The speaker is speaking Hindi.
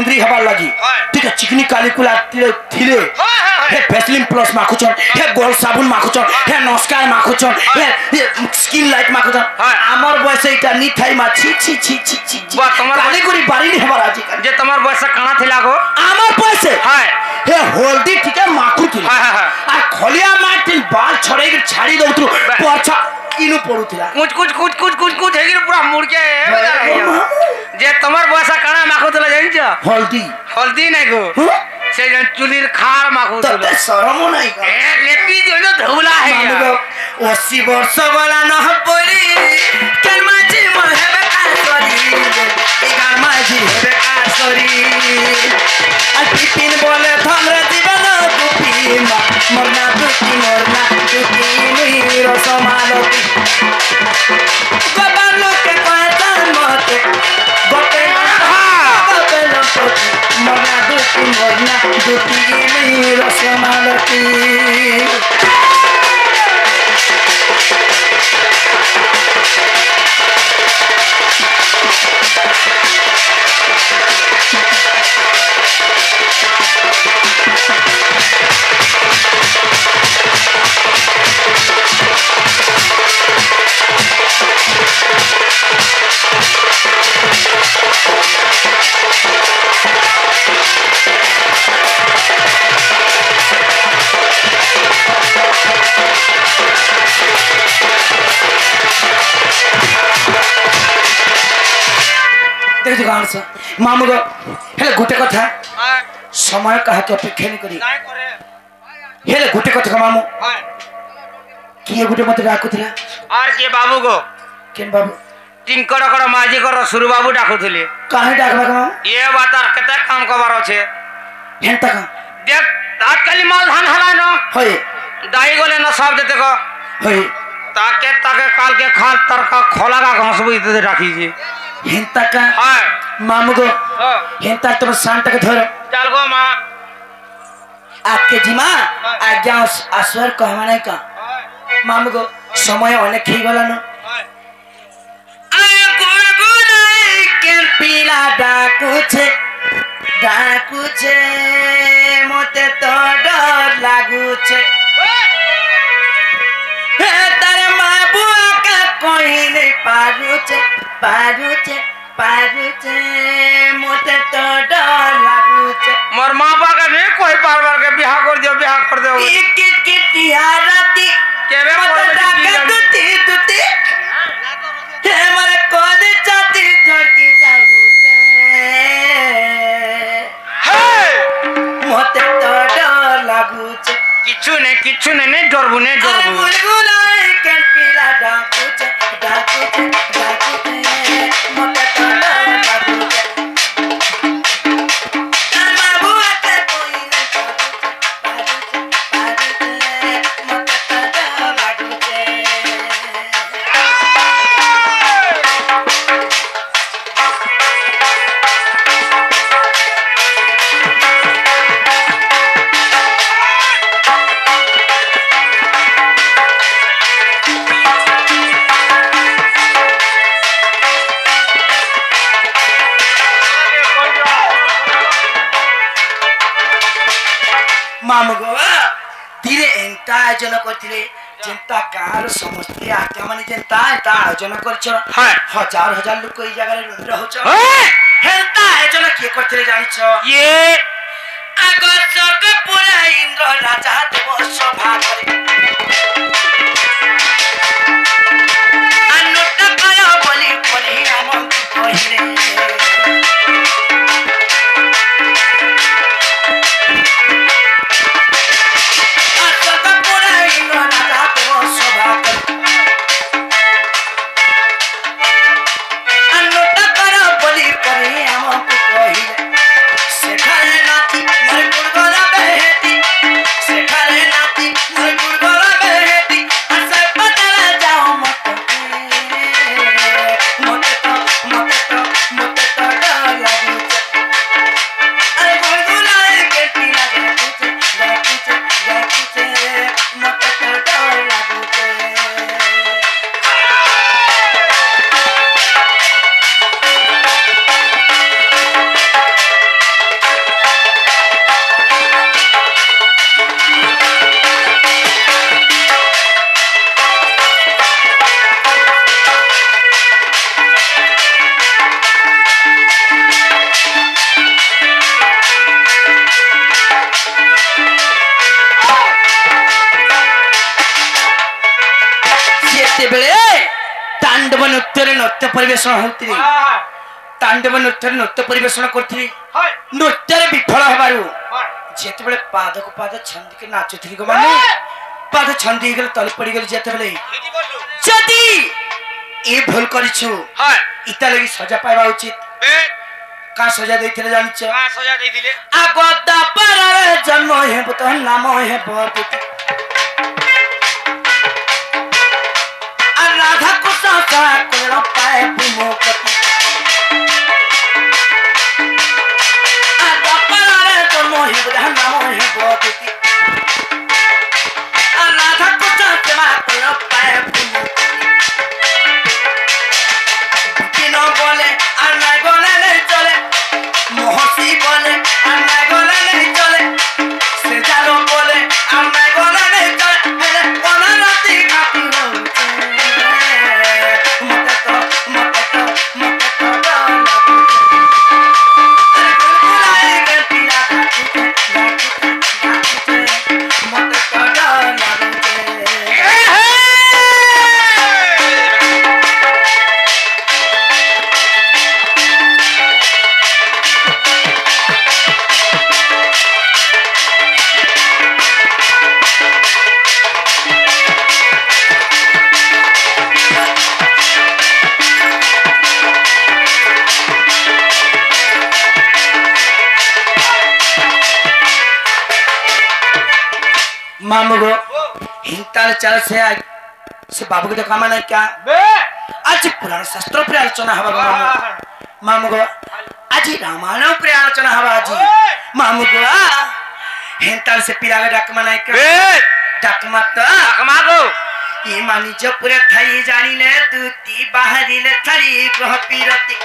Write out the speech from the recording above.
सुंदरी हवा लगी ठीक है चिकनी काली कुला थिले हे फेसलिन प्लस माखुचन हे गोल साबुन माखुचन हे नमस्कार माखुचन हे स्किन लाइट माखुचन आमर बयस इटा नी थाई मा छी छी छी छी छी काली गुरी बारी नी हवा आज जे तमर बयस काना थिला गो आमर बयस हे हल्दी ठीक है माखुथि आ खलिया माटिन बाल छड़े के छाड़ी दउतु पछा इनु पडुथिला कुछ हेगिर पूरा मुड़के जे तमर बयस काना माखुथला जानि छ हल्दी नै गो से जन चुलीर खार माखुथला त शरम नै ग ए लेपी जो धौला है 80 वर्ष वाला न परी केन माजी मन हेबे कासरी ए गार माजी हेबे कासरी आ पिपिन बोले थमरे जीवन दुखी मरना दुखी नी रसमालती गोबर लोग के कहतन मते गोटे मरना दुखी नी रसमालती मामू हेले गोटे कथा समय कहा के अपेक्षा नहीं करी हेले गोटे कथा मामू किए गोटे मत डाकुथिला आर के बाबू गो केन बाबू टिंकड़ कड़ माजी कर सुरु बाबू डाकुथिले काहे डाकबा मामू ये बातार केते काम कबार छे हेंता का देख आजकल माल धान हला न होय दाई गले न सब देते को होय ताके काल के खाल तर का खोला का घास बुई दे राखी जी हेंता का हां मामू गो हेंता तुम शांत के धर चल गो मां आपके जिमा आज्ञा आश्वर कहवा नहीं का मामू गो समय अनेक ही गला न आय गुरगुराई के पीला डाकू छे मोते तो डर लागू छे हे तारे माबुआ का कोई नहीं पारू छे मोते तो डर लागू छे मोर मां बाप का नहीं कोई बार के बियाह कर दो की राती केबे मत डाका दुती हे मारे कोन जाती धरती जाऊ छे मोते तो डर लागू छे किछु ने डरबू गुलगुलाई के पीला डाकू छे मोते तो डर लागू छे माबुआ के कोई नहीं पारू छे मोते तो डर लागू छे मामगो धीरे एंता आयोजन करथिले जेंता गार समस्ते आज्ञा माने जेंता एता आयोजन करछ हजार लोग ई जगह रे रहउछ हेंता आयोजन के करथिले जानिछ ये आगसक पूरा इंद्र राजा देव सभा करे अनुट कय बोली परी हम कहिले मत नृत्य परिवेषण होती तांडव नृत्य परिवेषण करथि नृत्य विफल हबारु जेते बेले पाद को पाद छंदी के नाचुथि गो माने पाद छंदी गेल तल पड़ी गेल जेते बेले जदी ए भूल करिछु इता लगी सजा पाइबा उचित का सजा देथिले जानिछ का सजा देथिले आगदा पर जन्म हे पुत नाम हे बतुति आ राधा को सासा कोला पाए बुमोकति आगदा पर जन्म हे पुत नाम हे बतुति आ राधा को सासा कोला पाए बुमोकति बिनो बोले अन्ना गोले नहीं चले मोहसी बोले अन्ना गोले नहीं चले सेजालो बोले अन्ना गोले नहीं चले मेरे कोना राती खाती हो मत तो डाला अरे बुलाए के पिया मत तो डाला मामुगो हिंताल चल से बाबू के काम नहीं क्या आज पुराण शास्त्र पर आलोचना हवा मामुगो आज रामायण पर आलोचना हवा आज मामुगो हिंताल से पिरा के डाक मनाई क्या डाक मत मागो ये मानी जो पूरे थाई जानी ले दूती बाहरी ले थारी ग्रह पीरती